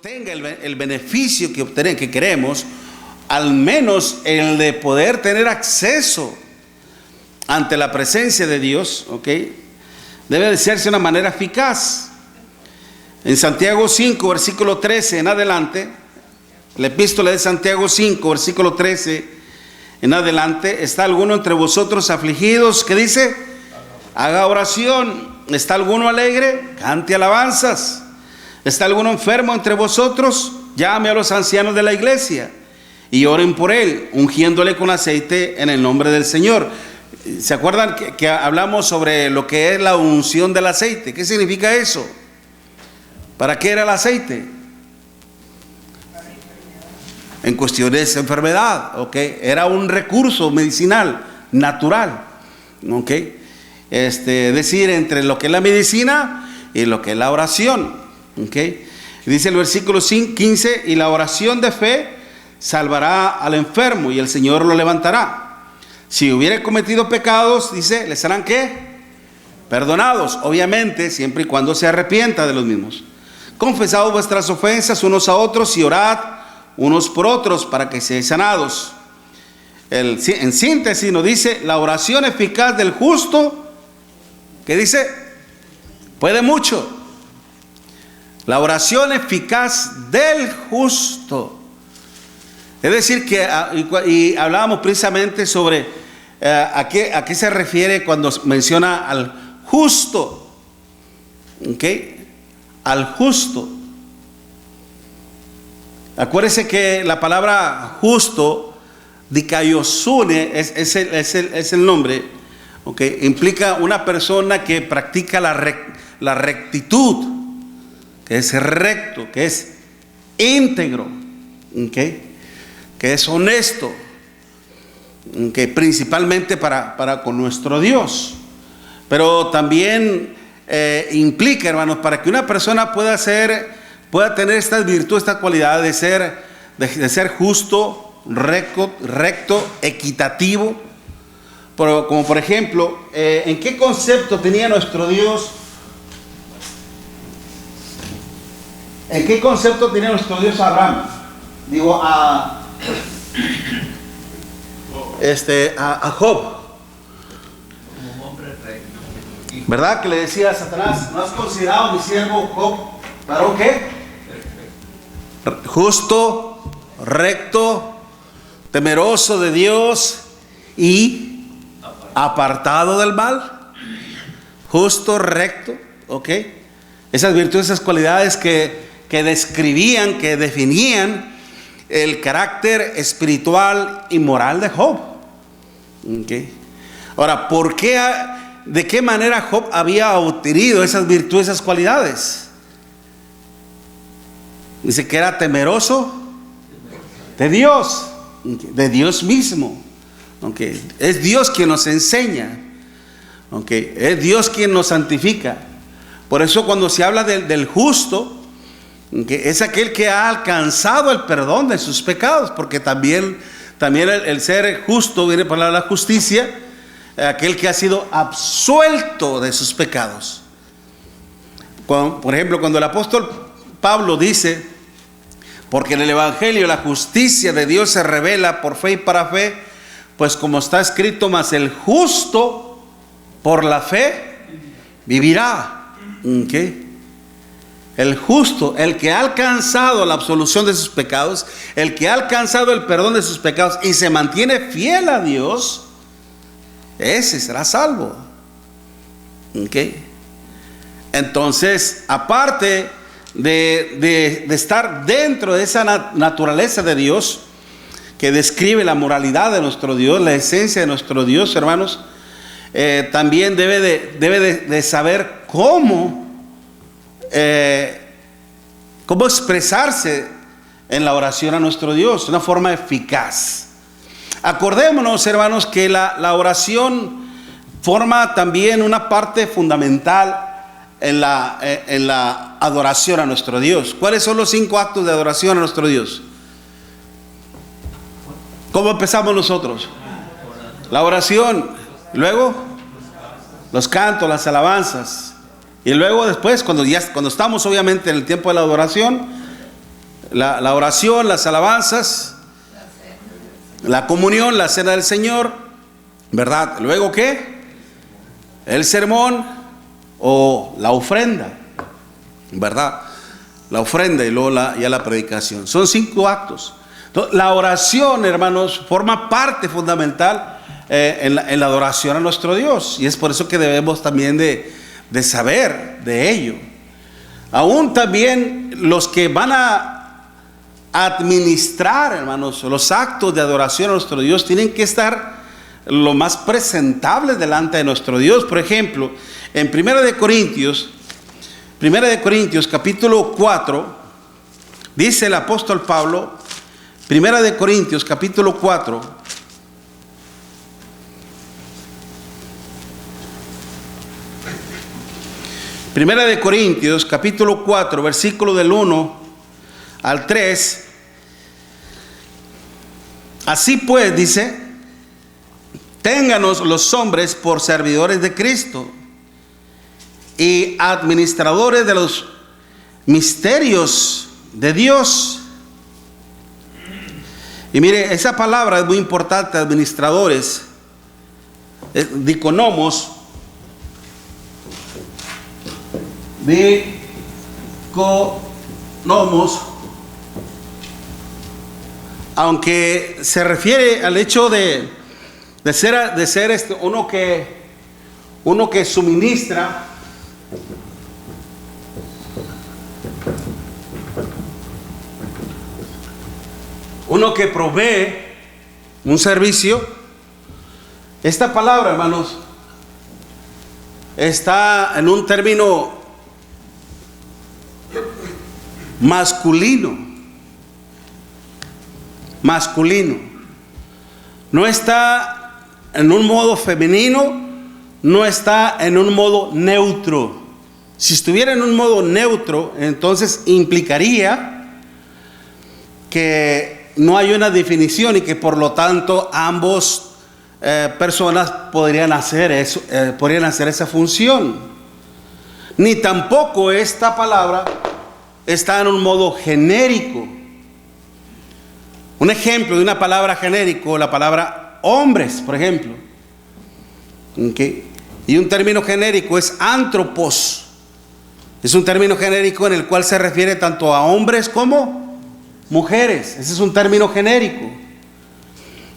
obtenga el beneficio que queremos, al menos el de poder tener acceso ante la presencia de Dios, ¿ok? Debe de hacerse de una manera eficaz. En Santiago 5, versículo 13 en adelante, la epístola de Santiago 5, versículo 13 en adelante, ¿está alguno entre vosotros afligidos? ¿Qué dice? Haga oración. ¿Está alguno alegre? Cante alabanzas. ¿Está alguno enfermo entre vosotros? Llame a los ancianos de la iglesia y oren por él, ungiéndole con aceite en el nombre del Señor. ¿Se acuerdan que hablamos sobre lo que es la unción del aceite? ¿Qué significa eso? ¿Para qué era el aceite? En cuestiones de enfermedad, ¿ok? Era un recurso medicinal, natural, ¿ok? Es decir, entre lo que es la medicina y lo que es la oración, ¿ok? Dice el versículo 15, y la oración de fe salvará al enfermo y el Señor lo levantará. Si hubiere cometido pecados, dice, ¿le serán qué? Perdonados, obviamente, siempre y cuando se arrepienta de los mismos. Confesad vuestras ofensas unos a otros y orad unos por otros para que seáis sanados. En síntesis nos dice, la oración eficaz del justo, ¿qué dice? Puede mucho. La oración eficaz del justo. Es decir, que y hablábamos precisamente sobre a qué se refiere cuando menciona al justo. ¿Ok? Al justo. Acuérdese que la palabra justo, dikaiosune, es el nombre, ¿okay? Implica una persona que practica la rectitud, que es recto, que es íntegro, ¿okay? Que es honesto, ¿okay? Principalmente para con nuestro Dios. Pero también implica, hermanos, para que una persona pueda tener estas virtudes, esta cualidad de ser justo, recto, equitativo. Como por ejemplo, ¿en qué concepto tenía nuestro Dios? ¿En qué concepto tenía nuestro Dios a Abraham? Digo, a Job. ¿Verdad? Que le decía a Satanás, ¿no has considerado mi siervo Job? ¿Para qué? Justo, recto, temeroso de Dios y apartado del mal. Justo, recto, ¿ok? Esas virtudes, esas cualidades que describían, que definían el carácter espiritual y moral de Job. ¿Ok? Ahora, ¿de qué manera Job había obtenido esas virtudes, esas cualidades? Dice que era temeroso de Dios mismo. ¿Okay? Es Dios quien nos enseña. ¿Okay? Es Dios quien nos santifica. Por eso cuando se habla del justo, ¿okay? Es aquel que ha alcanzado el perdón de sus pecados, porque también el ser justo viene por la justicia, aquel que ha sido absuelto de sus pecados. Por ejemplo, cuando el apóstol Pablo dice, porque en el evangelio la justicia de Dios se revela por fe y para fe, pues como está escrito, mas el justo por la fe vivirá. ¿Okay? El justo, el que ha alcanzado la absolución de sus pecados, el que ha alcanzado el perdón de sus pecados y se mantiene fiel a Dios, ese será salvo. ¿Okay? Entonces, aparte de estar dentro de esa naturaleza de Dios que describe la moralidad de nuestro Dios, la esencia de nuestro Dios, hermanos, también debe de saber cómo expresarse en la oración a nuestro Dios de una forma eficaz. Acordémonos, hermanos, que la oración forma también una parte fundamental en la adoración a nuestro Dios. ¿Cuáles son los 5 actos de adoración a nuestro Dios? ¿Cómo empezamos nosotros? La oración, luego los cantos, las alabanzas, y luego después, cuando estamos obviamente en el tiempo de la adoración, la oración, las alabanzas, la comunión, la cena del Señor, ¿verdad? Luego, ¿qué? El sermón o la ofrenda, ¿verdad? La ofrenda y luego ya la predicación. Son 5 actos. Entonces, la oración, hermanos, forma parte fundamental en la adoración a nuestro Dios. Y es por eso que debemos también de saber de ello. Aún también los que van a administrar, hermanos, los actos de adoración a nuestro Dios tienen que estar lo más presentables delante de nuestro Dios. Por ejemplo, en 1 de Corintios capítulo 4, dice el apóstol Pablo, 1 de Corintios capítulo 4, Primera de Corintios capítulo 4, versículo del 1 al 3. Así pues, dice, ténganos los hombres por servidores de Cristo y administradores de los misterios de Dios. Y mire, esa palabra es muy importante, administradores, diconomos, aunque se refiere al hecho de ser uno que suministra, uno que provee un servicio. Esta palabra, hermanos, está en un término masculino. No está en un modo femenino, no está en un modo neutro. Si estuviera en un modo neutro, entonces implicaría que no hay una definición y que por lo tanto ambos personas podrían hacer esa función. Ni tampoco esta palabra está en un modo genérico. Un ejemplo de una palabra genérico, la palabra hombres, por ejemplo. ¿Okay? Y un término genérico es antropos. Es un término genérico en el cual se refiere tanto a hombres como mujeres. Ese es un término genérico.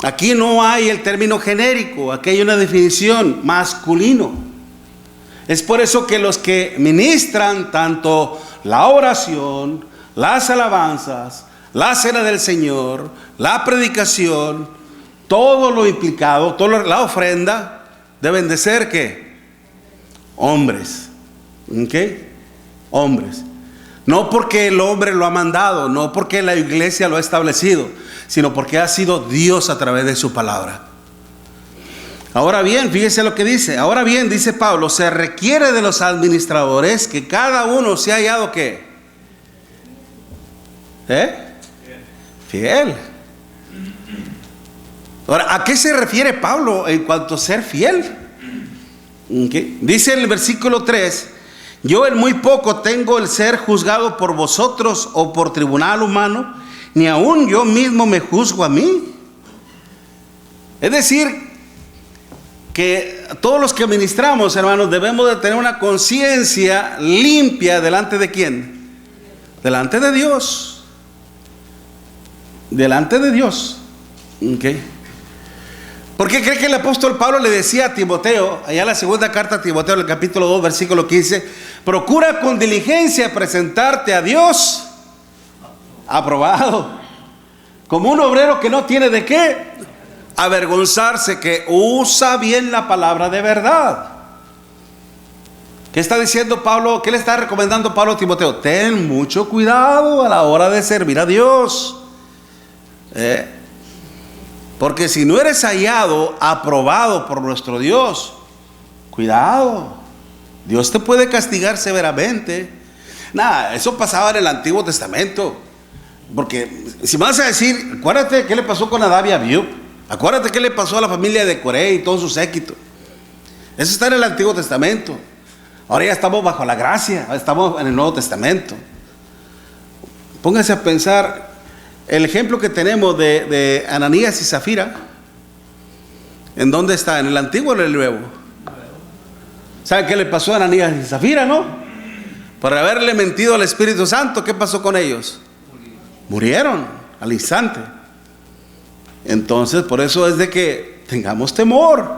Aquí no hay el término genérico, aquí hay una definición masculino. Es por eso que los que ministran tanto la oración, las alabanzas, la cena del Señor, la predicación, todo lo implicado, la ofrenda, deben de ser ¿qué? Hombres. ¿Okay? Hombres. No porque el hombre lo ha mandado, no porque la iglesia lo ha establecido, sino porque ha sido Dios a través de su palabra. Ahora bien, fíjese lo que dice. Ahora bien, dice Pablo, se requiere de los administradores que cada uno se ha hallado ¿qué? Fiel. Ahora, ¿a qué se refiere Pablo en cuanto a ser fiel? ¿Okay? Dice en el versículo 3, yo en muy poco tengo el ser juzgado por vosotros o por tribunal humano, ni aun yo mismo me juzgo a mí. Es decir, que todos los que ministramos, hermanos, debemos de tener una conciencia limpia delante de ¿quién? Delante de Dios. Delante de Dios. ¿Okay? ¿Por qué cree que el apóstol Pablo le decía a Timoteo, allá en la segunda carta a Timoteo, en el capítulo 2, versículo 15, procura con diligencia presentarte a Dios aprobado, como un obrero que no tiene de qué avergonzarse, que usa bien la palabra de verdad? ¿Qué está diciendo Pablo? ¿Qué le está recomendando Pablo a Timoteo? Ten mucho cuidado a la hora de servir a Dios. Porque si no eres hallado, aprobado por nuestro Dios, cuidado, Dios te puede castigar severamente. Nada, eso pasaba en el Antiguo Testamento. Porque si me vas a decir, acuérdate qué le pasó con Nadab y Abiú, acuérdate qué le pasó a la familia de Coré y todo su séquito. Eso está en el Antiguo Testamento. Ahora ya estamos bajo la gracia, estamos en el Nuevo Testamento. póngase a pensar el ejemplo que tenemos de Ananías y Zafira. ¿En dónde está? ¿En el Antiguo o en el Nuevo? ¿Saben qué le pasó a Ananías y Zafira, no? Por haberle mentido al Espíritu Santo, ¿qué pasó con ellos? Murieron al instante. Entonces, por eso es de que tengamos temor.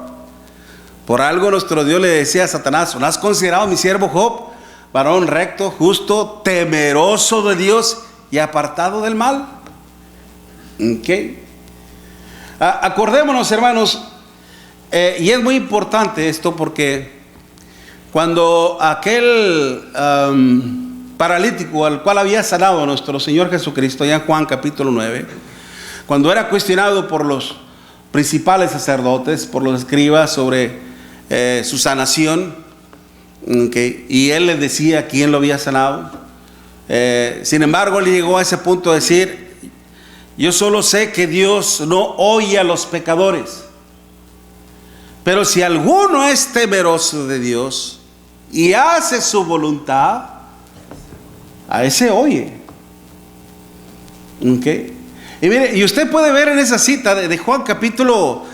Por algo nuestro Dios le decía a Satanás: ¿no has considerado mi siervo Job, varón recto, justo, temeroso de Dios y apartado del mal? ¿Okay? Acordémonos, hermanos, y es muy importante esto, porque cuando aquel paralítico al cual había sanado nuestro Señor Jesucristo, ya en Juan capítulo 9, cuando era cuestionado por los principales sacerdotes, por los escribas sobre su sanación, y él les decía quién lo había sanado, sin embargo él llegó a ese punto de decir: yo solo sé que Dios no oye a los pecadores, pero si alguno es temeroso de Dios y hace su voluntad, a ese oye. Y mire, y usted puede ver en esa cita de Juan capítulo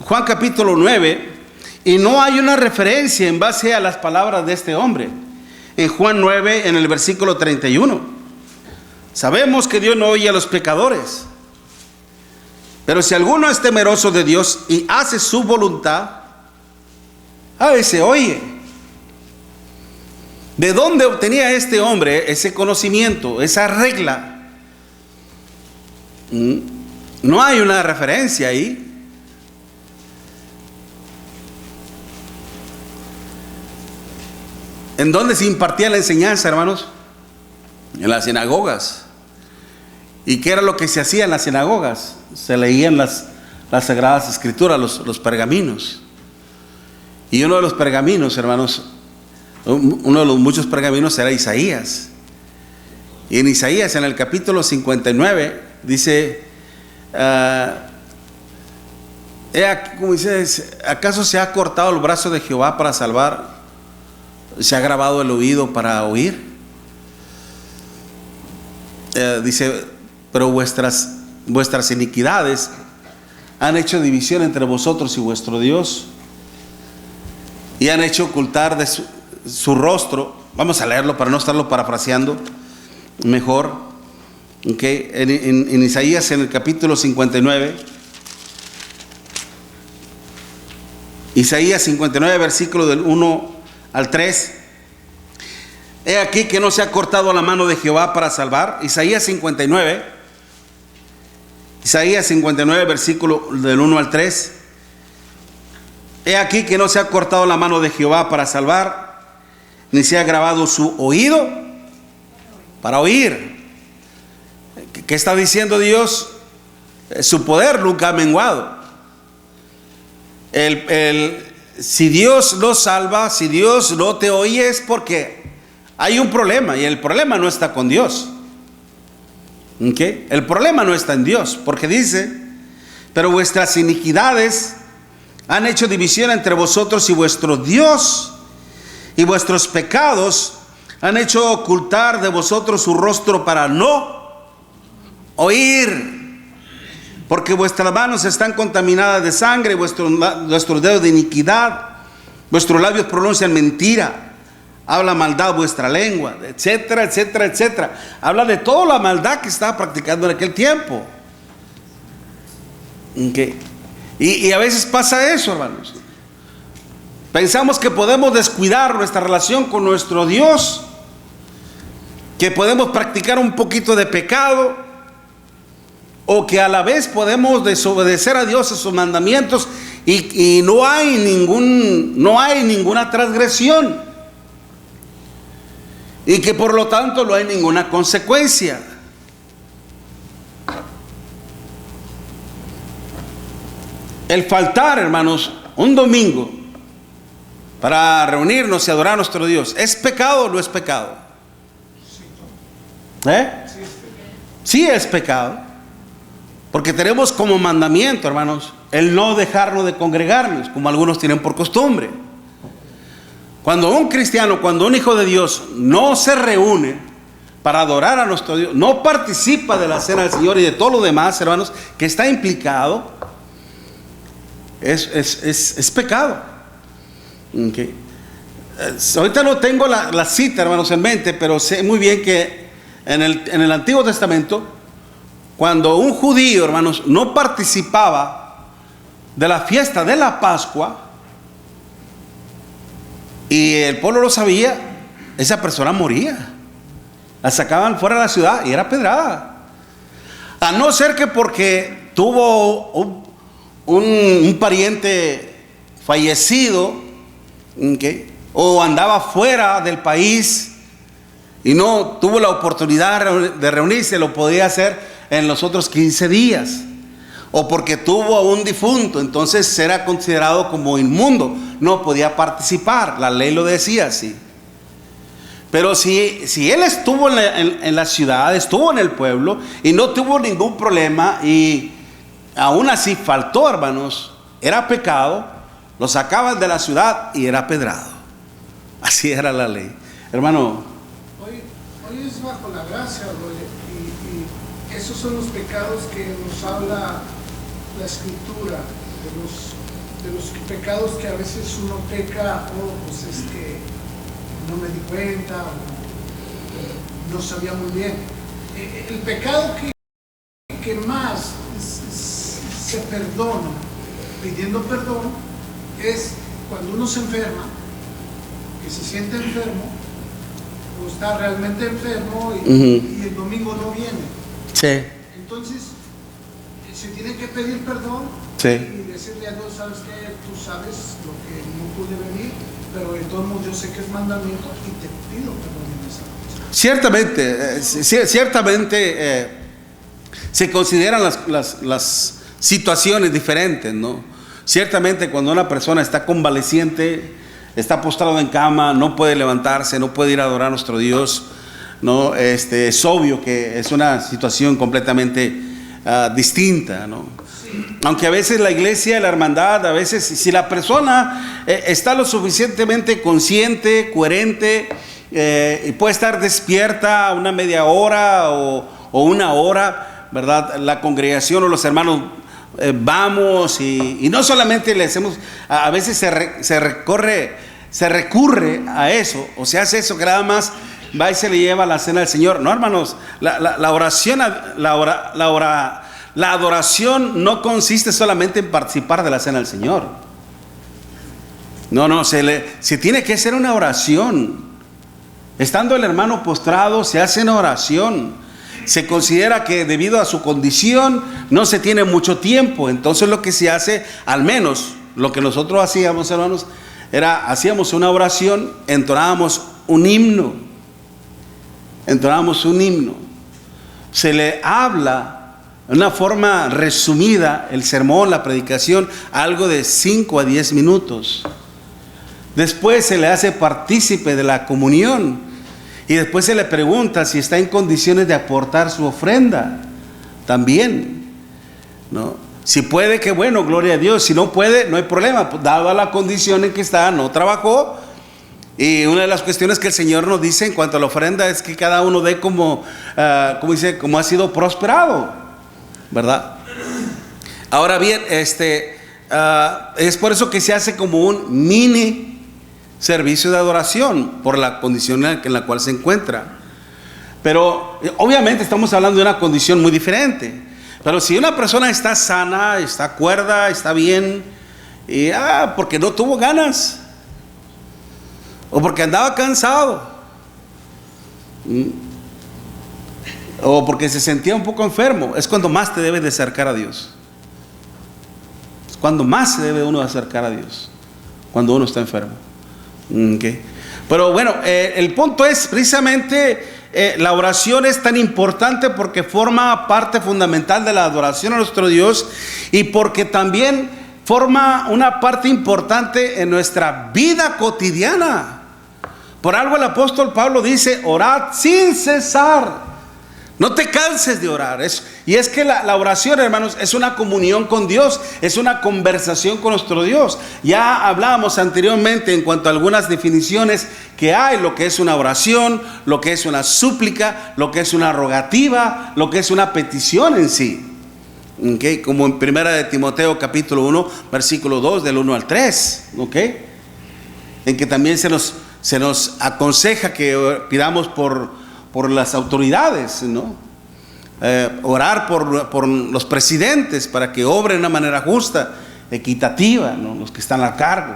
9, y no hay una referencia en base a las palabras de este hombre. En Juan 9, en el versículo 31, sabemos que Dios no oye a los pecadores, pero si alguno es temeroso de Dios y hace su voluntad, a ese oye. ¿De dónde obtenía este hombre ese conocimiento, esa regla? No hay una referencia ahí. ¿En dónde se impartía la enseñanza, hermanos? En las sinagogas. ¿Y qué era lo que se hacía en las sinagogas? Se leían las Sagradas Escrituras, los pergaminos. Y uno de los pergaminos, hermanos, uno de los muchos pergaminos era Isaías. Y en Isaías, en el capítulo 59, dice: como dice, ¿acaso se ha cortado el brazo de Jehová para salvar? ¿Se ha grabado el oído para oír? Dice: pero vuestras iniquidades han hecho división entre vosotros y vuestro Dios, y han hecho ocultar de su rostro. Vamos a leerlo para no estarlo parafraseando mejor. En Isaías, en el capítulo 59, Isaías 59, versículo del 1 al 3. He aquí que no se ha cortado la mano de Jehová para salvar. Isaías 59, versículo del 1 al 3. He aquí que no se ha cortado la mano de Jehová para salvar, ni se ha grabado su oído para oír. ¿Qué está diciendo Dios? Su poder nunca ha menguado. Si Dios no salva, si Dios no te oye, es porque hay un problema, y el problema no está con Dios. El problema no está en Dios, porque dice: pero vuestras iniquidades han hecho división entre vosotros y vuestro Dios, y vuestros pecados han hecho ocultar de vosotros su rostro para no oír, porque vuestras manos están contaminadas de sangre, vuestros dedos de iniquidad, vuestros labios pronuncian mentira, habla maldad vuestra lengua, etcétera, etcétera, etcétera. Habla de toda la maldad que estaba practicando en aquel tiempo. Y a veces pasa eso, hermanos. Pensamos que podemos descuidar nuestra relación con nuestro Dios, que podemos practicar un poquito de pecado, o que a la vez podemos desobedecer a Dios, a sus mandamientos, y no hay ninguna transgresión, y que por lo tanto no hay ninguna consecuencia. El faltar, hermanos, un domingo para reunirnos y adorar a nuestro Dios, ¿es pecado o no es pecado? Sí es pecado, porque tenemos como mandamiento, hermanos, el no dejarnos de congregarnos, como algunos tienen por costumbre. Cuando un cristiano, cuando un hijo de Dios no se reúne, para adorar a nuestro Dios, no participa de la cena del Señor y de todo lo demás, hermanos, que está implicado, es pecado. Okay. Ahorita no tengo la cita, hermanos, en mente, pero sé muy bien que en el Antiguo Testamento, cuando un judío, hermanos, no participaba de la fiesta de la Pascua, y el pueblo lo sabía, esa persona moría. La sacaban fuera de la ciudad y era pedrada. A no ser que porque tuvo un pariente fallecido, ¿okay?, o andaba fuera del país y no tuvo la oportunidad de reunirse, lo podía hacer en los otros 15 días. O porque tuvo a un difunto, entonces era considerado como inmundo, no podía participar, la ley lo decía así. Pero si él estuvo en la ciudad, estuvo en el pueblo y no tuvo ningún problema y aún así faltó, hermanos, era pecado, lo sacaban de la ciudad y era pedrado. Así era la ley. Hermano. Hoy es bajo la gracia, y esos son los pecados que nos habla la Escritura, de los pecados que a veces uno peca, pues es que no me di cuenta, o no sabía muy bien. El pecado que más se perdona, pidiendo perdón, es cuando uno se enferma, que se siente enfermo, o está realmente enfermo y el domingo no viene. Sí. Entonces, se tiene que pedir perdón, sí, y decirle a Dios, sabes que tú sabes lo que no pude venir, pero de todos modos yo sé que es mandamiento y te pido perdón en esa cosa. Ciertamente se consideran las situaciones diferentes, ¿no? Ciertamente cuando una persona está convaleciente, está postrado en cama, no puede levantarse, no puede ir a adorar a nuestro Dios, ¿no? Es obvio que es una situación completamente distinta, ¿no? Sí. Aunque a veces la iglesia, la hermandad, a veces si la persona está lo suficientemente consciente, coherente, y puede estar despierta una media hora o una hora, ¿verdad? La congregación o los hermanos vamos y no solamente le hacemos, a veces se recurre a eso, o se hace eso que nada más va y se le lleva la cena del Señor. No, hermanos, la oración, la adoración no consiste solamente en participar de la cena del Señor. No, se tiene que hacer una oración. Estando el hermano postrado, se hace una oración. Se considera que debido a su condición no se tiene mucho tiempo. Entonces lo que se hace, al menos lo que nosotros hacíamos, hermanos, hacíamos una oración, entonábamos un himno. Se le habla de una forma resumida el sermón, la predicación, algo de 5 a 10 minutos. Después se le hace partícipe de la comunión y después se le pregunta si está en condiciones de aportar su ofrenda también, ¿no? Si puede, que bueno, gloria a Dios. Si no puede, no hay problema, dada la condición en que está, no trabajó. Y una de las cuestiones que el Señor nos dice en cuanto a la ofrenda es que cada uno dé como ha sido prosperado, ¿verdad? Ahora bien, es por eso que se hace como un mini servicio de adoración, por la condición en la cual se encuentra. Pero obviamente estamos hablando de una condición muy diferente. Pero si una persona está sana, está cuerda, está bien, y porque no tuvo ganas, o porque andaba cansado, o porque se sentía un poco enfermo, es cuando más te debes de acercar a Dios. Es cuando más se debe uno de acercar a Dios, cuando uno está enfermo. Okay. Pero bueno, el punto es precisamente la oración es tan importante porque forma parte fundamental de la adoración a nuestro Dios y porque también forma una parte importante en nuestra vida cotidiana. Por algo el apóstol Pablo dice: orad sin cesar. No te canses de orar. Y es que la oración, hermanos, es una comunión con Dios, es una conversación con nuestro Dios. Ya hablábamos anteriormente en cuanto a algunas definiciones que hay lo que es una oración, lo que es una súplica, lo que es una rogativa, lo que es una petición en sí. ¿Okay? Como en 1 de Timoteo capítulo 1, versículo 2, del 1 al 3. ¿Okay? En que también se nos aconseja que pidamos por las autoridades, ¿no? Orar por los presidentes para que obren de una manera justa, equitativa, ¿no? Los que están a cargo.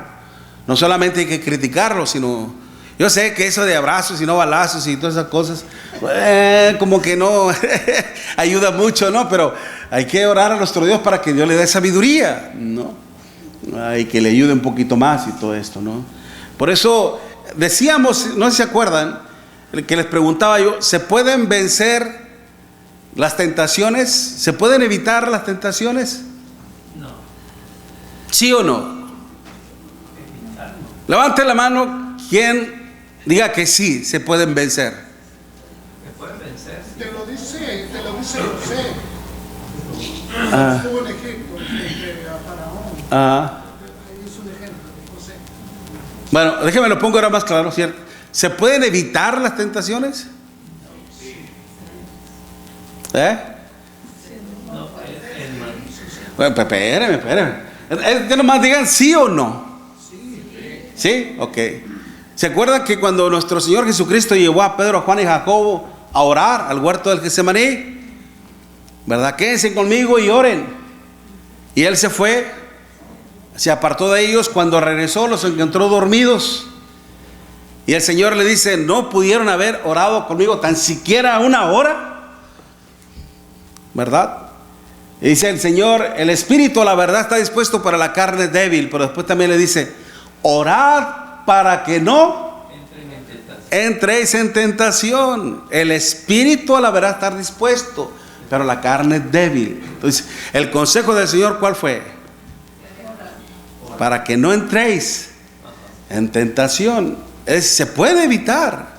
No solamente hay que criticarlos, sino... Yo sé que eso de abrazos y no balazos y todas esas cosas, como que no ayuda mucho, ¿no? Pero hay que orar a nuestro Dios para que Dios le dé sabiduría, ¿no? Y que le ayude un poquito más y todo esto, ¿no? Por eso decíamos, no sé si se acuerdan, que les preguntaba yo, ¿se pueden vencer las tentaciones? ¿Se pueden evitar las tentaciones? No. ¿Sí o no? Levante la mano quien diga que sí, se pueden vencer. ¿Me pueden vencer? Te lo dice José. Estuvo en Egipto, frente a Faraón. Ahí es un ejemplo de José. Bueno, déjeme lo pongo ahora más claro, ¿cierto? ¿Se pueden evitar las tentaciones? No, Bueno, espérame. Que nomás digan sí o no. ¿Sí? Ok. ¿Se acuerdan que cuando nuestro Señor Jesucristo llevó a Pedro, a Juan y Jacobo a orar al huerto del Getsemaní? ¿Verdad? Quédense conmigo y oren. Y Él se fue, se apartó de ellos. Cuando regresó los encontró dormidos. Y el Señor le dice, ¿no pudieron haber orado conmigo tan siquiera una hora? ¿Verdad? Y dice el Señor, el espíritu a la verdad está dispuesto, para la carne es débil. Pero después también le dice, orad para que no entréis en tentación. El espíritu a la verdad está dispuesto, pero la carne es débil. Entonces, el consejo del Señor, ¿cuál fue? Para que no entréis en tentación. Se puede evitar.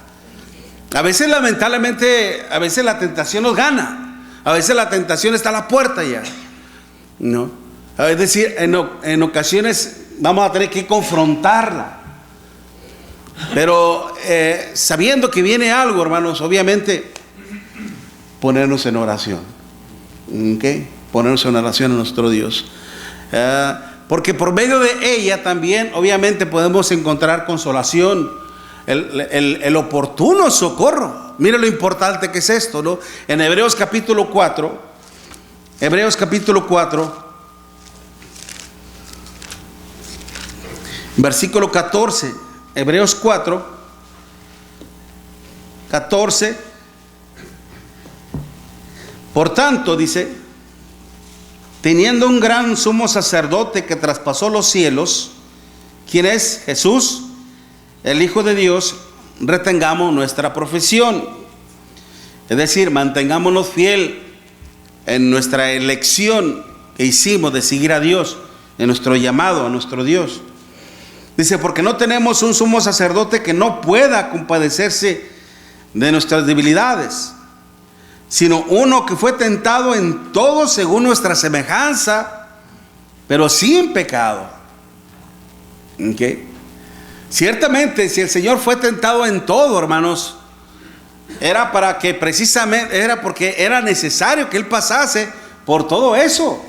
A veces, lamentablemente, a veces la tentación nos gana. A veces la tentación está a la puerta ya, ¿no? Es decir, en ocasiones vamos a tener que confrontarla. Pero sabiendo que viene algo, hermanos, obviamente ponernos en oración. ¿Okay? Ponernos en oración a nuestro Dios. Porque por medio de ella también, obviamente, podemos encontrar consolación, el oportuno socorro. Mira lo importante que es esto, ¿no? En Hebreos capítulo 4, versículo 14, Hebreos 4, 14. Por tanto, dice, teniendo un gran sumo sacerdote que traspasó los cielos, ¿quién es? Jesús, el Hijo de Dios, retengamos nuestra profesión. Es decir, mantengámonos fiel en nuestra elección que hicimos de seguir a Dios, en nuestro llamado a nuestro Dios. Dice, porque no tenemos un sumo sacerdote que no pueda compadecerse de nuestras debilidades, sino uno que fue tentado en todo según nuestra semejanza, pero sin pecado. ¿Okay? Ciertamente, si el Señor fue tentado en todo, hermanos, era para que precisamente, era porque era necesario que Él pasase por todo eso,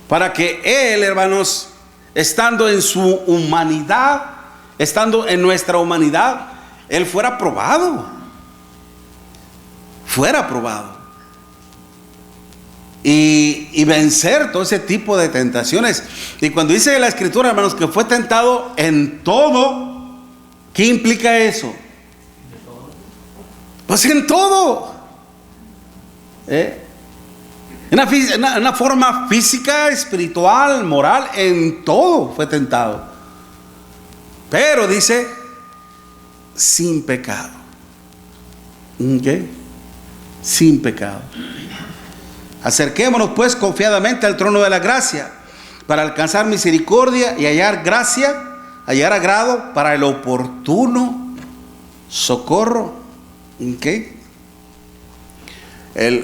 para que Él, hermanos, estando en su humanidad, estando en nuestra humanidad, Él fuera probado. Y vencer todo ese tipo de tentaciones. Y cuando dice la Escritura, hermanos, que fue tentado en todo, ¿qué implica eso? Pues en todo. Una forma física, espiritual, moral, en todo fue tentado. Pero dice, sin pecado. ¿Okay? Sin pecado. Acerquémonos pues confiadamente al trono de la gracia, para alcanzar misericordia y hallar gracia, hallar agrado para el oportuno socorro. ¿Okay?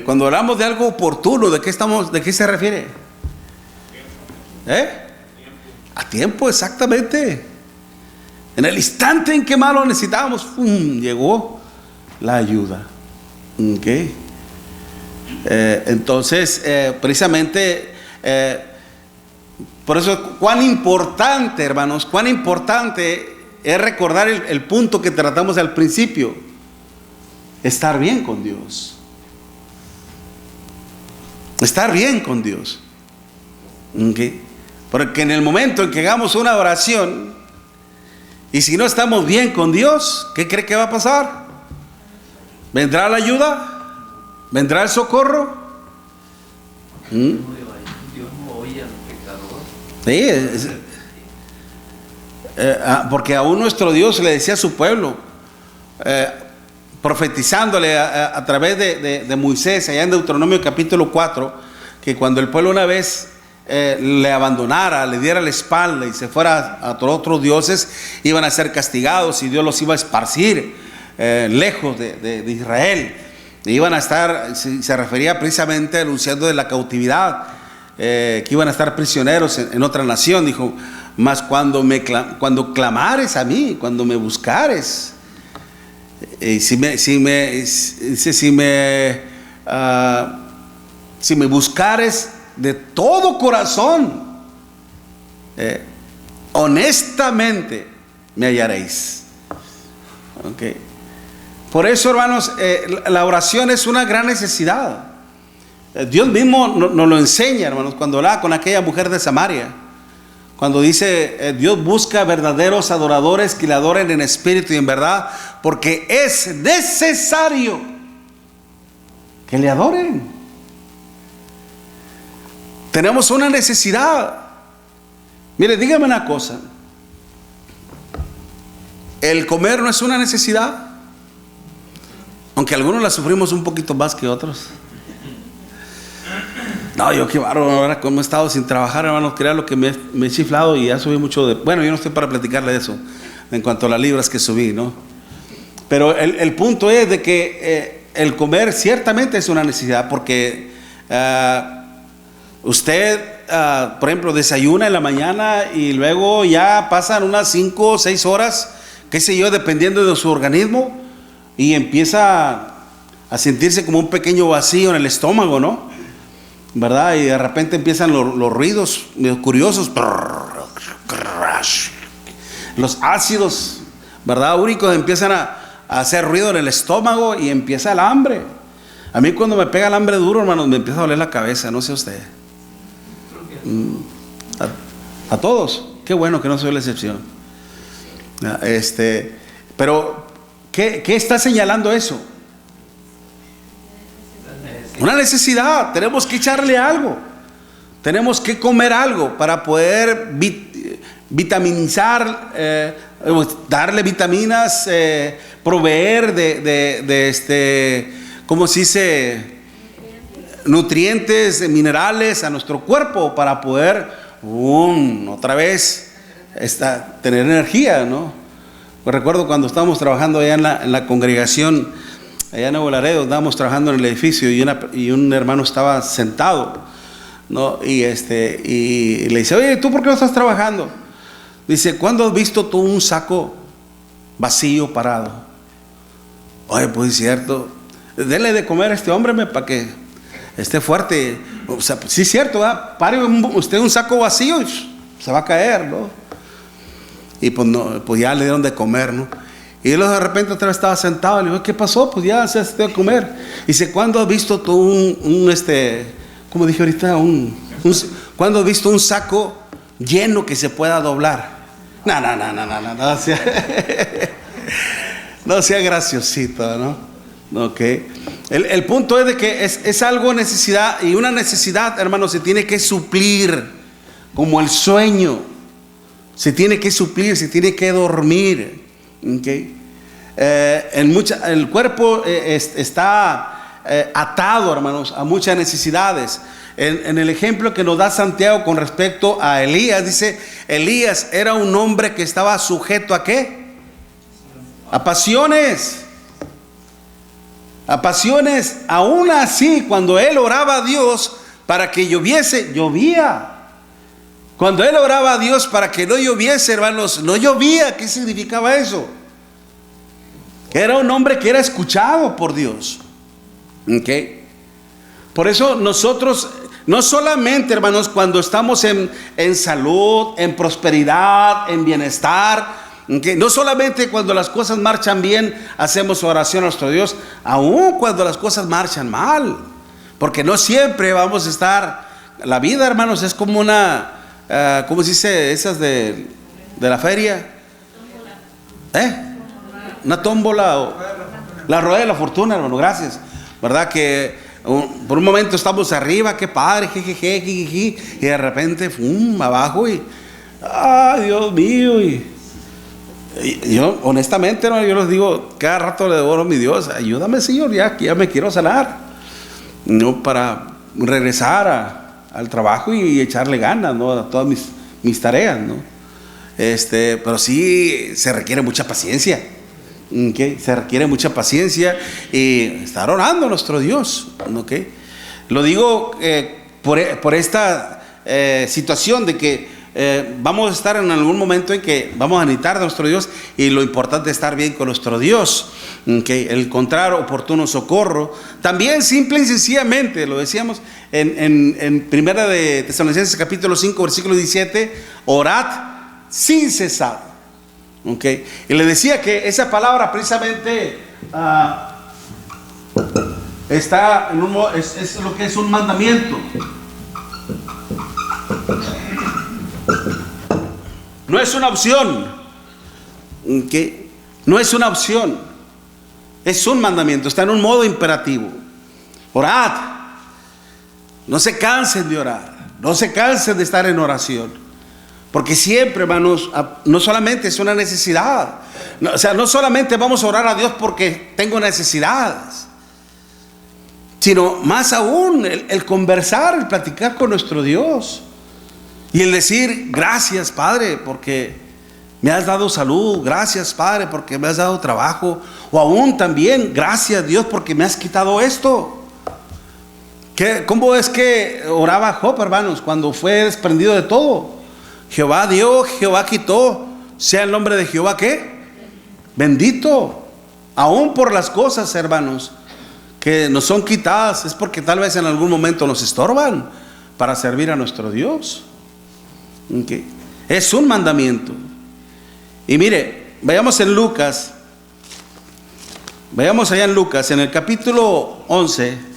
Cuando hablamos de algo oportuno, ¿de qué se refiere? A tiempo, exactamente. En el instante en que más lo necesitábamos, ¡pum!, llegó la ayuda. Okay. Entonces, precisamente, por eso, cuán importante, hermanos, cuán importante es recordar el punto que tratamos al principio: estar bien con Dios. Estar bien con Dios. Okay. Porque en el momento en que hagamos una oración, y si no estamos bien con Dios, ¿qué cree que va a pasar? ¿Vendrá la ayuda? ¿Vendrá el socorro? Dios no oye al pecador. Sí, porque aún nuestro Dios le decía a su pueblo, profetizándole a través de Moisés, allá en Deuteronomio capítulo 4, que cuando el pueblo una vez le abandonara, le diera la espalda y se fuera a otros dioses, iban a ser castigados y Dios los iba a esparcir lejos de Israel. Iban a estar, se refería precisamente anunciando de la cautividad, que iban a estar prisioneros en otra nación. Dijo: mas cuando clamares a mí, cuando me buscares, si me buscares de todo corazón, honestamente me hallaréis. Okay. Por eso, hermanos, la oración es una gran necesidad. Dios mismo nos lo enseña, hermanos, cuando habla con aquella mujer de Samaria, cuando dice: Dios busca verdaderos adoradores que le adoren en espíritu y en verdad, porque es necesario que le adoren. Tenemos una necesidad. Mire, dígame una cosa: ¿el comer no es una necesidad? Aunque algunos la sufrimos un poquito más que otros. No, yo qué bárbaro, ahora como he estado sin trabajar, hermanos, crean lo que me he chiflado y ya subí mucho de... Bueno, yo no estoy para platicarle de eso, en cuanto a las libras que subí, ¿no? Pero el punto es de que el comer ciertamente es una necesidad, porque usted, por ejemplo, desayuna en la mañana y luego ya pasan unas 5 o 6 horas, qué sé yo, dependiendo de su organismo, y empieza a sentirse como un pequeño vacío en el estómago, ¿no? ¿Verdad? Y de repente empiezan los ruidos medio curiosos, los ácidos, ¿verdad?, únicos, empiezan a hacer ruido en el estómago y empieza el hambre. A mí cuando me pega el hambre duro, hermanos, me empieza a doler la cabeza, no sé usted. A todos, qué bueno que no soy la excepción. Pero ¿qué está señalando eso? Una necesidad. Tenemos que echarle algo, tenemos que comer algo para poder vitaminizar, darle vitaminas, proveer de ¿cómo se dice?, nutrientes, minerales a nuestro cuerpo, para poder otra vez tener energía, ¿no? Pues recuerdo cuando estábamos trabajando allá en la congregación allá en Nuevo Laredo, estábamos trabajando en el edificio y un hermano estaba sentado, ¿no? Y le dice: oye, ¿tú por qué no estás trabajando? Dice: ¿cuándo has visto tú un saco vacío parado? Oye, pues es cierto, denle de comer a este hombre para que esté fuerte. O sea, sí es cierto, ¿verdad? Pare usted un saco vacío y se va a caer, ¿no? Y pues ya le dieron de comer, ¿no? Y luego de repente otra vez estaba sentado y le digo: ¿qué pasó? Pues ya se hace de comer. Y dice: ¿cuándo has visto tú como dije ahorita, ¿cuándo has visto un saco lleno que se pueda doblar? No sea graciosito, ¿no? Okay. El punto es de que es algo necesidad, y una necesidad, hermanos, se tiene que suplir, como el sueño. Se tiene que suplir, se tiene que dormir. Okay. El cuerpo está atado, hermanos, a muchas necesidades. En el ejemplo que nos da Santiago con respecto a Elías, dice: Elías era un hombre que estaba sujeto ¿a qué? A pasiones. A pasiones. Aún así, cuando él oraba a Dios para que lloviese, llovía. Cuando él oraba a Dios para que no lloviese, hermanos, no llovía. ¿Qué significaba eso? Era un hombre que era escuchado por Dios. ¿Okay? Por eso nosotros, no solamente, hermanos, cuando estamos en salud, en prosperidad, en bienestar, ¿okay? No solamente cuando las cosas marchan bien hacemos oración a nuestro Dios, aun cuando las cosas marchan mal, porque no siempre vamos a estar. La vida, hermanos, es como una, ¿cómo se dice? Esas de la feria, una tómbola, o la rueda de la fortuna, hermano. Gracias, ¿verdad? Que por un momento estamos arriba, qué padre, jejeje, y de repente, abajo, y ay, Dios mío. Y yo, honestamente, ¿no? Yo les digo, cada rato le oro a mi Dios, ayúdame, Señor, ya me quiero sanar, no, para regresar al trabajo y echarle ganas, ¿no? A todas mis tareas, ¿no? Pero sí se requiere mucha paciencia. ¿Okay? Se requiere mucha paciencia y estar orando a nuestro Dios. ¿Okay? Lo digo por esta situación de que vamos a estar en algún momento en que vamos a necesitar de nuestro Dios, y lo importante es estar bien con nuestro Dios, ¿okay? El encontrar oportuno socorro. También simple y sencillamente, lo decíamos en Primera de Tesalonicenses capítulo 5 versículo 17, orad sin cesar. ¿Okay? Y le decía que esa palabra precisamente está es lo que es un mandamiento. No es una opción. ¿Okay? No es una opción. Es un mandamiento. Está en un modo imperativo. Orad. No se cansen de orar. No se cansen de estar en oración. Porque siempre, hermanos, no solamente es una necesidad. O sea, no solamente vamos a orar a Dios porque tengo necesidades, sino más aún el conversar, el platicar con nuestro Dios. Y el decir, gracias, Padre, porque me has dado salud. Gracias, Padre, porque me has dado trabajo. O aún también, gracias, Dios, porque me has quitado esto. ¿Cómo es que oraba Job, hermanos, cuando fue desprendido de todo? Jehová dio, Jehová quitó. Sea el nombre de Jehová, ¿qué? Bendito. Aún por las cosas, hermanos, que nos son quitadas, es porque tal vez en algún momento nos estorban para servir a nuestro Dios. ¿Okay? Es un mandamiento. Y mire, vayamos en Lucas. Vayamos allá en Lucas, en el capítulo 11.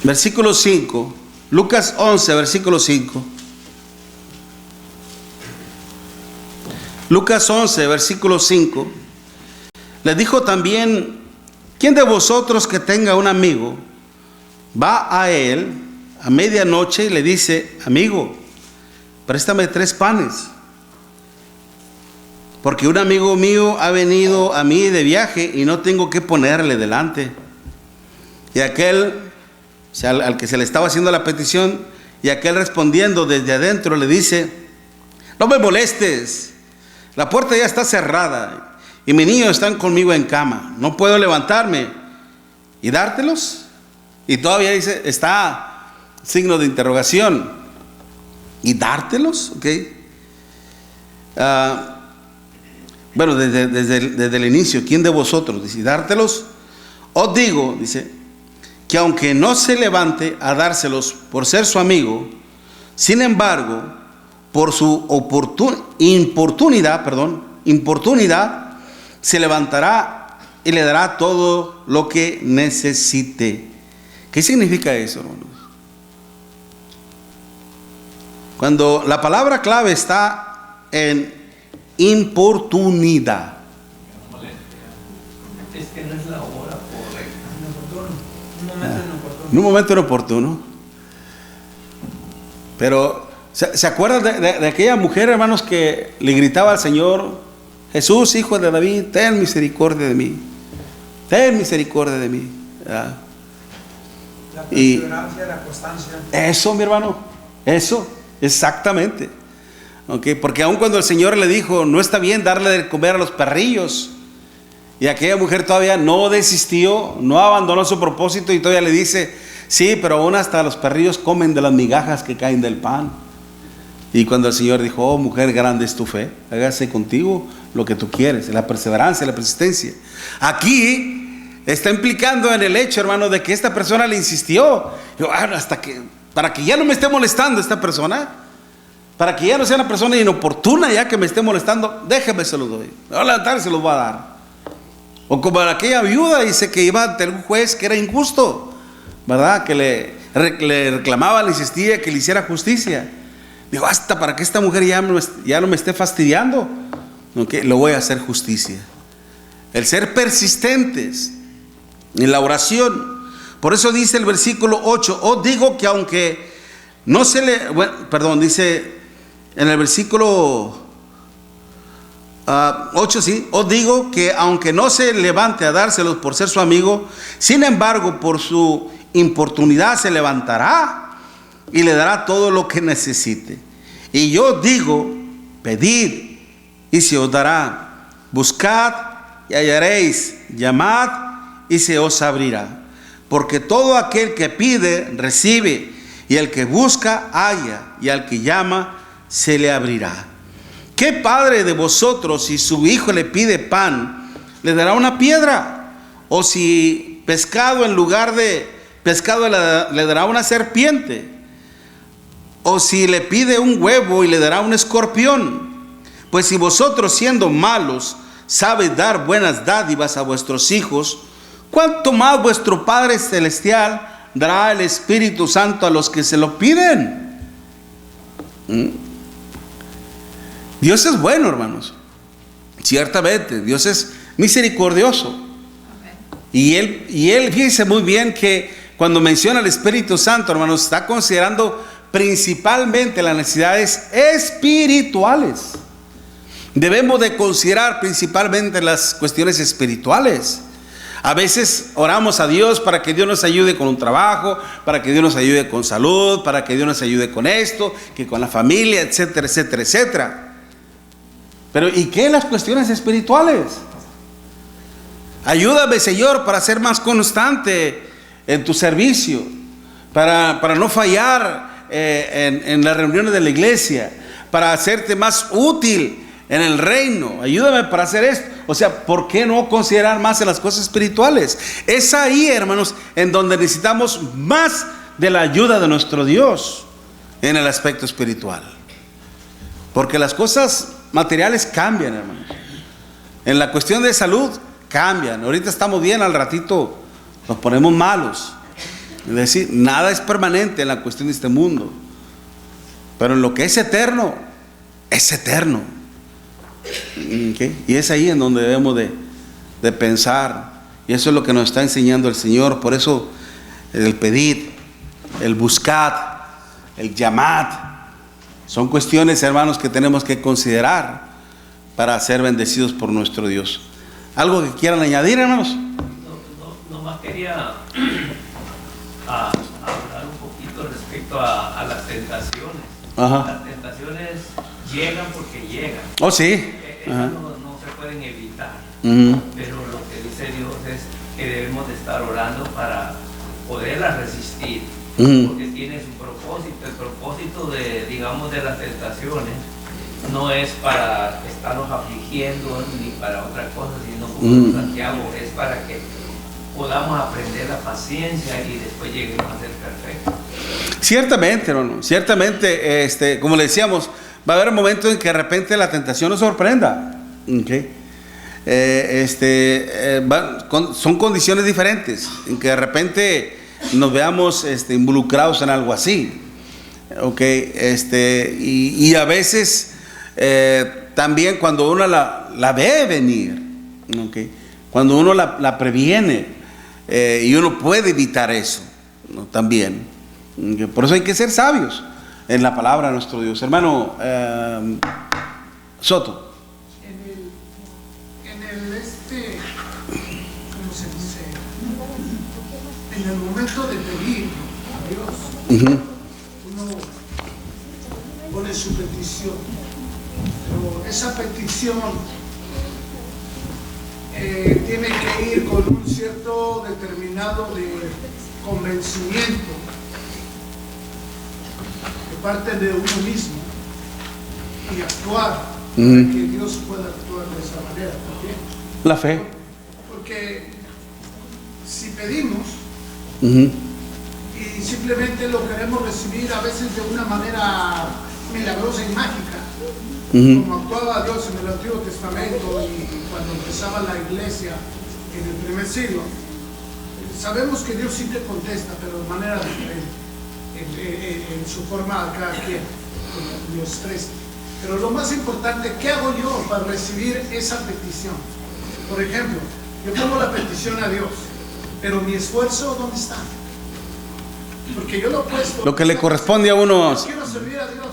Versículo 5. Lucas 11, versículo 5. Lucas 11, versículo 5. Le dijo también: ¿quién de vosotros que tenga un amigo va a él a medianoche y le dice: amigo, préstame 3 panes, porque un amigo mío ha venido a mí de viaje y no tengo que ponerle delante? Y aquel, o sea, al que se le estaba haciendo la petición, y aquel respondiendo desde adentro le dice: no me molestes, la puerta ya está cerrada y mis niños están conmigo en cama, no puedo levantarme y dártelos. Y todavía dice, está signo de interrogación, y dártelos, ¿ok? Bueno, desde el inicio, ¿quién de vosotros? Dice, dártelos. Os digo, dice, que aunque no se levante a dárselos por ser su amigo, sin embargo, por su importunidad, se levantará y le dará todo lo que necesite. ¿Qué significa eso, hermanos? Cuando la palabra clave está en importunidad. Es que no es la hora correcta. En un momento inoportuno. Pero, ¿se acuerdan de aquella mujer, hermanos, que le gritaba al Señor: Jesús, hijo de David, ten misericordia de mí, ten misericordia de mí? ¿Verdad? La perseverancia, la constancia. Eso, mi hermano, eso, exactamente. Okay, porque aun cuando el Señor le dijo: no está bien darle de comer a los perrillos, Y aquella mujer todavía no desistió, no abandonó su propósito y todavía le dice, sí, pero aún hasta los perrillos comen de las migajas que caen del pan. Y cuando el Señor dijo, oh mujer, grande es tu fe, hágase contigo lo que tú quieres, la perseverancia, la persistencia. Aquí está implicando en el hecho, hermano, de que esta persona le insistió. Para que ya no me esté molestando esta persona, para que ya no sea una persona inoportuna ya que me esté molestando, déjeme se los doy. Me voy a levantar y se los voy a dar. O como aquella viuda dice que iba ante un juez que era injusto, ¿verdad? Que le reclamaba, le insistía que le hiciera justicia. Digo, hasta para que esta mujer ya no me esté fastidiando, ¿okay? Lo voy a hacer justicia. El ser persistentes en la oración. Por eso dice el versículo 8, os digo que aunque no se le... dice en el versículo 8, sí, os digo que aunque no se levante a dárselos por ser su amigo, sin embargo por su importunidad se levantará y le dará todo lo que necesite. Y yo digo, pedid y se os dará, buscad y hallaréis, llamad y se os abrirá. Porque todo aquel que pide, recibe, y el que busca, halla, y al que llama, se le abrirá. ¿Qué padre de vosotros, si su hijo le pide pan, le dará una piedra? O si pescado en lugar de pescado le dará una serpiente? O si le pide un huevo y le dará un escorpión. Pues si vosotros siendo malos sabéis dar buenas dádivas a vuestros hijos, ¿cuánto más vuestro Padre Celestial dará el Espíritu Santo a los que se lo piden? Dios es bueno, hermanos. Ciertamente, Dios es misericordioso. Y él fíjense muy bien que cuando menciona el Espíritu Santo, hermanos, está considerando principalmente las necesidades espirituales. Debemos de considerar principalmente las cuestiones espirituales. A veces oramos a Dios para que Dios nos ayude con un trabajo, para que Dios nos ayude con salud, para que Dios nos ayude con esto, que con la familia, etcétera, etcétera, etcétera. Pero ¿y qué en las cuestiones espirituales? Ayúdame, Señor, para ser más constante en tu servicio, para no fallar en las reuniones de la iglesia, para hacerte más útil en el reino. Ayúdame para hacer esto. O sea, ¿por qué no considerar más en las cosas espirituales? Es ahí, hermanos, en donde necesitamos más de la ayuda de nuestro Dios en el aspecto espiritual. Porque las cosas materiales cambian, hermanos. En la cuestión de salud cambian. Ahorita estamos bien, al ratito nos ponemos malos. Es decir, nada es permanente en la cuestión de este mundo. Pero en lo que es eterno, es eterno. ¿Okay? Y es ahí en donde debemos de pensar. Y eso es lo que nos está enseñando el Señor. Por eso el pedid, el buscad, el llamad, son cuestiones, hermanos, que tenemos que considerar para ser bendecidos por nuestro Dios. ¿Algo que quieran añadir, hermanos? No más quería hablar un poquito respecto a las tentaciones. Ajá. Las tentaciones llegan porque llegan. Oh, sí. Esas no se pueden evitar. Pero lo que dice Dios es que debemos de estar orando para poderlas resistir. Porque tiene su propósito. El propósito de las tentaciones no es para estarnos afligiendo ni para otra cosa, sino como Santiago, es para que podamos aprender la paciencia y después lleguemos a ser perfectos. Ciertamente, hermano, ciertamente, como le decíamos, va a haber un momento en que de repente la tentación nos sorprenda. ¿Okay? Son condiciones diferentes, en que de repente nos veamos involucrados en algo así. ¿Okay? Y a veces también cuando uno la ve venir, ¿okay? Cuando uno la previene, y uno puede evitar eso, ¿no? También. Por eso hay que ser sabios en la palabra de nuestro Dios. Hermano Soto. ¿Cómo se dice? En el momento de pedir a Dios, uno pone su petición, pero esa petición tiene que ir con un cierto determinado de convencimiento de parte de uno mismo y actuar para que Dios pueda actuar de esa manera también. La fe. Porque si pedimos y simplemente lo queremos recibir a veces de una manera milagrosa y mágica, como actuaba Dios en el Antiguo Testamento y cuando empezaba la iglesia en el primer siglo, sabemos que Dios siempre contesta, pero de manera diferente, en su forma de cada quien, como Dios expresa. Pero lo más importante, ¿qué hago yo para recibir esa petición? Por ejemplo, yo pongo la petición a Dios, pero mi esfuerzo, ¿dónde está? Porque yo lo he puesto. Lo que le corresponde a uno. Yo quiero servir a Dios,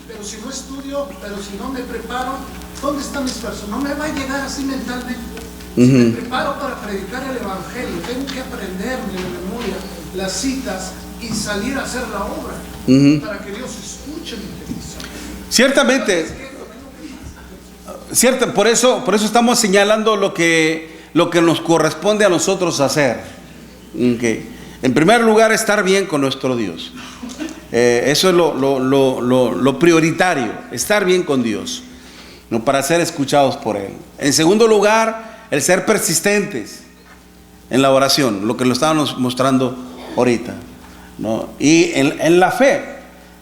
pero si no estudio, pero si no me preparo, ¿dónde está mi esfuerzo? No me va a llegar así mentalmente. Si me preparo para predicar el Evangelio, tengo que aprenderme de memoria las citas y salir a hacer la obra para que Dios escuche mi petición. Ciertamente, por eso estamos señalando lo que nos corresponde a nosotros hacer. En primer lugar, estar bien con nuestro Dios. Eso es lo prioritario, estar bien con Dios, ¿no? Para ser escuchados por Él. En segundo lugar, el ser persistentes en la oración, lo que lo estábamos mostrando ahorita, ¿no? Y en la fe,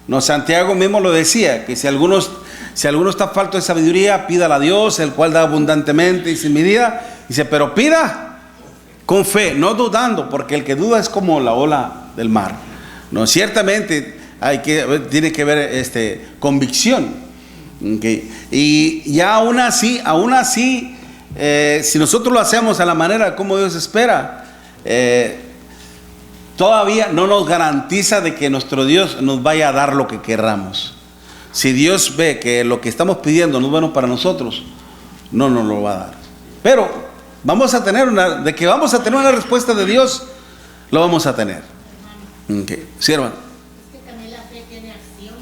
¿no? Santiago mismo lo decía, que si alguno está falto de sabiduría, pídala a Dios, el cual da abundantemente y sin medida. Dice, pero pida con fe, no dudando, porque el que duda es como la ola del mar, ¿no? Ciertamente tiene que haber convicción, y ya aún así, si nosotros lo hacemos a la manera como Dios espera, todavía no nos garantiza de que nuestro Dios nos vaya a dar lo que querramos. Si Dios ve que lo que estamos pidiendo no es bueno para nosotros, no nos lo va a dar. Pero vamos a tener una respuesta de Dios, lo vamos a tener. Sí, hermano. Es que también la fe tiene acción.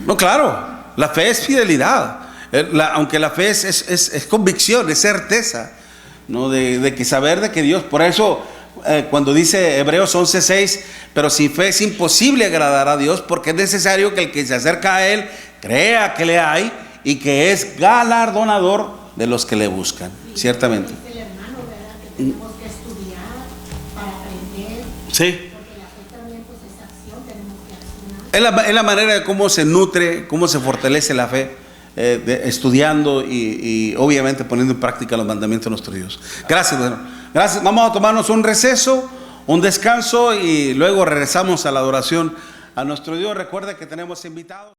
No, claro, la fe es fidelidad. Aunque la fe es convicción, es certeza, ¿no? De que saber de que Dios, por eso cuando dice Hebreos 11:6, pero sin fe es imposible agradar a Dios, porque es necesario que el que se acerca a Él crea que le hay y que es galardonador de los que le buscan. Ciertamente. Dice el hermano, ¿verdad? Que tenemos que estudiar para aprender. Sí. Porque la fe también pues es acción, tenemos que accionar. Es la manera de cómo se nutre, cómo se fortalece la fe, estudiando y obviamente poniendo en práctica los mandamientos de nuestro Dios. Gracias, bueno. Gracias. Vamos a tomarnos un receso, un descanso y luego regresamos a la adoración a nuestro Dios. Recuerda que tenemos invitados.